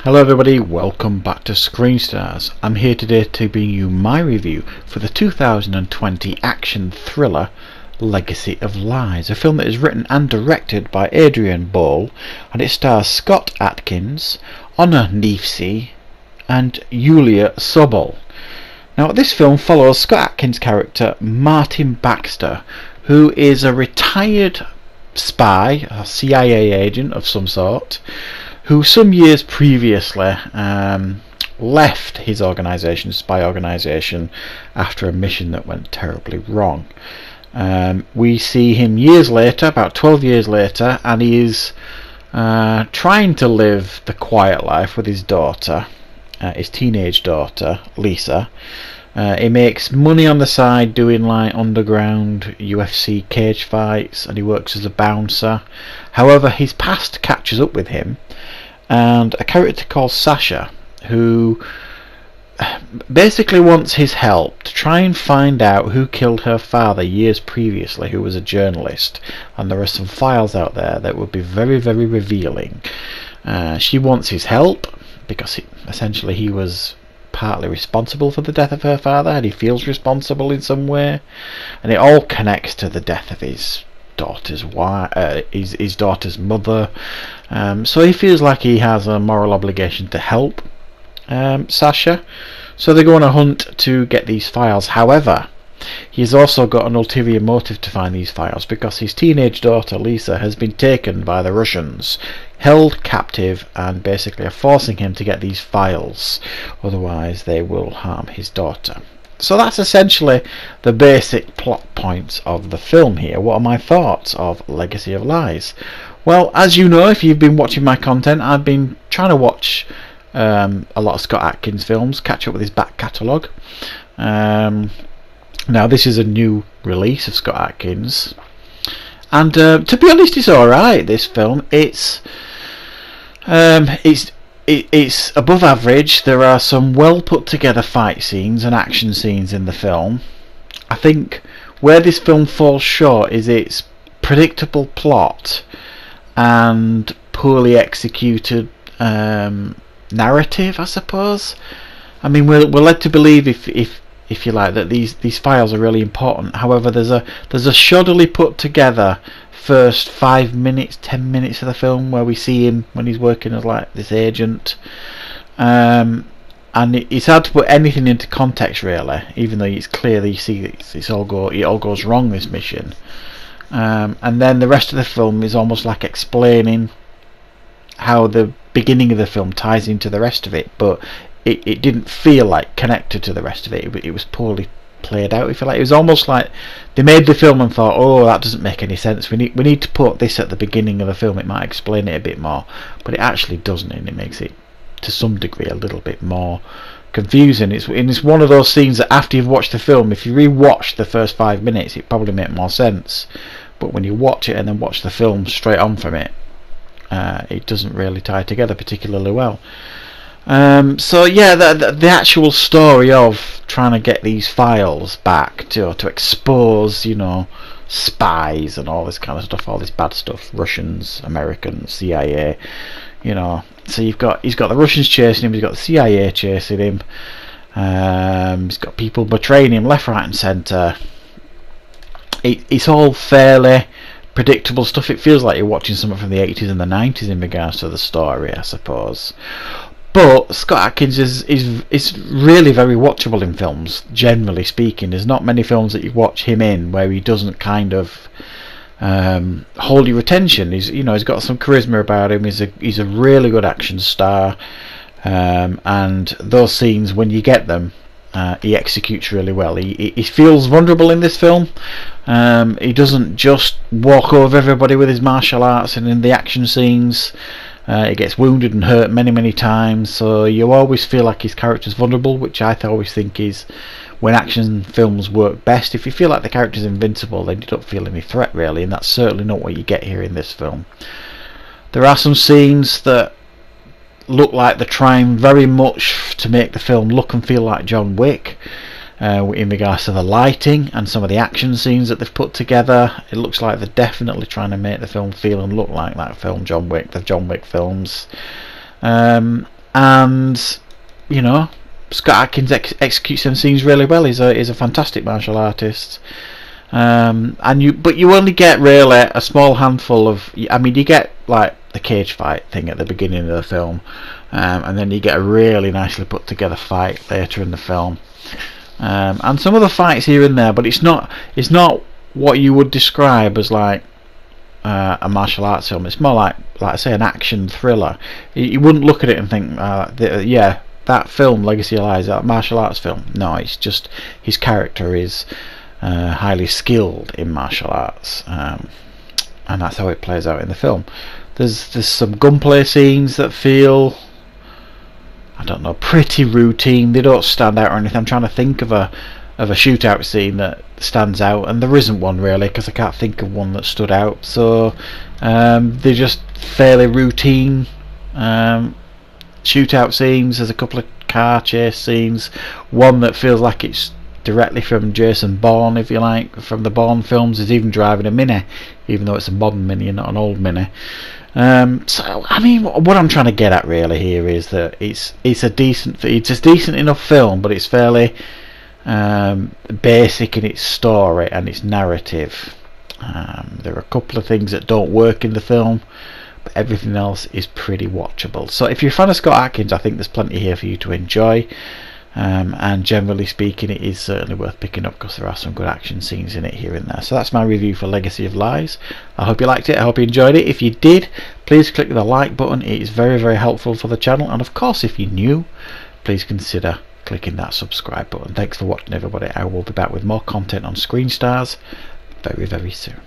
Hello everybody, welcome back to Screen Stars. I'm here today to bring you my review for the 2020 action thriller Legacy of Lies, a film that is written and directed by Adrian Bole, and it stars Scott Adkins, Honor Neefsey and Yulia Sobol. Now this film follows Scott Adkins' character Martin Baxter, who is a retired spy, a CIA agent of some sort, who some years previously left his organisation, spy organisation, after a mission that went terribly wrong. We see him years later, about 12 years later, and he is trying to live the quiet life with his daughter, his teenage daughter, Lisa. He makes money on the side doing like underground UFC cage fights, and he works as a bouncer. However, his past catches up with him, and a character called Sasha, who basically wants his help to try and find out who killed her father years previously, who was a journalist, and there are some files out there that would be very, very revealing. She wants his help because essentially he was partly responsible for the death of her father, and he feels responsible in some way, and it all connects to the death of his daughter's wife, his daughter's mother. So he feels like he has a moral obligation to help Sasha. So they go on a hunt to get these files. However, he's also got an ulterior motive to find these files, because his teenage daughter Lisa has been taken by the Russians, held captive, and basically are forcing him to get these files, otherwise they will harm his daughter. So that's essentially the basic plot points of the film here. What are my thoughts of Legacy of Lies? Well, as you know, if you've been watching my content, I've been trying to watch a lot of Scott Adkins films, catch up with his back catalogue. Now this is a new release of Scott Adkins, and to be honest, it's alright. This film, it's above average. There are some well put together fight scenes and action scenes in the film. I think where this film falls short is its predictable plot and poorly executed narrative, I suppose. I mean, we're led to believe, if you like, that these files are really important. However, there's a shoddily put together first 5 minutes, 10 minutes of the film where we see him when he's working as like this agent, and it's hard to put anything into context really, even though it's clear that you see that it all goes wrong, this mission. And then the rest of the film is almost like explaining how the beginning of the film ties into the rest of it, but it didn't feel like connected to the rest of it. It was poorly played out, if you like. It was almost like they made the film and thought, oh, that doesn't make any sense, we need to put this at the beginning of the film, it might explain it a bit more, but it actually doesn't, and it makes it to some degree a little bit more confusing. It's one of those scenes that after you've watched the film, if you re-watch the first 5 minutes, it probably makes more sense, but when you watch it and then watch the film straight on from it, it doesn't really tie together particularly well. So yeah, the actual story of trying to get these files back to expose, spies and all this kind of stuff, all this bad stuff, Russians, Americans, CIA, So he's got the Russians chasing him, he's got the CIA chasing him, he's got people betraying him left, right and centre. It's all fairly predictable stuff. It feels like you're watching something from the 80s and the 90s in regards to the story, I suppose. But Scott Adkins is really very watchable in films, generally speaking. There's not many films that you watch him in where he doesn't kind of hold your attention. He's got some charisma about him. He's a really good action star, and those scenes, when you get them, he executes really well. He feels vulnerable in this film. He doesn't just walk over everybody with his martial arts, and in the action scenes he gets wounded and hurt many times, so you always feel like his character's vulnerable, which I always think is when action films work best. If you feel like the character's invincible, then you don't feel any threat really, and that's certainly not what you get here in this film. There are some scenes that look like they're trying very much to make the film look and feel like John Wick, in regards to the lighting and some of the action scenes that they've put together. It looks like they're definitely trying to make the film feel and look like that film, the John Wick films. and you know, Scott Adkins executes them scenes really well. He's a fantastic martial artist. But you only get really a small handful of. I mean, you get like the cage fight thing at the beginning of the film, and then you get a really nicely put together fight later in the film, and some of the fights here and there. But it's not what you would describe as like a martial arts film. It's more like I say, an action thriller. You wouldn't look at it and think, yeah, that film, Legacy of Lies, that martial arts film. No, it's just his character is highly skilled in martial arts, and that's how it plays out in the film. There's some gunplay scenes that feel, I don't know, pretty routine. They don't stand out or anything. I'm trying to think of a shootout scene that stands out, and there isn't one really, because I can't think of one that stood out. So they're just fairly routine shootout scenes. There's a couple of car chase scenes, one that feels like it's directly from Jason Bourne, if you like, from the Bourne films. Is even driving a Mini, even though it's a modern Mini and not an old Mini. So I mean, what I'm trying to get at really here is that it's a decent enough film, but it's fairly basic in its story and its narrative. There are a couple of things that don't work in the film, but everything else is pretty watchable. So if you're a fan of Scott Adkins, I think there's plenty here for you to enjoy. And generally speaking, it is certainly worth picking up, because there are some good action scenes in it here and there. So that's my review for Legacy of Lies. I hope you liked it. I hope you enjoyed it. If you did, please click the like button. It is very, very helpful for the channel. And of course, if you're new, please consider clicking that subscribe button. Thanks for watching, everybody. I will be back with more content on Screen Stars very, very soon.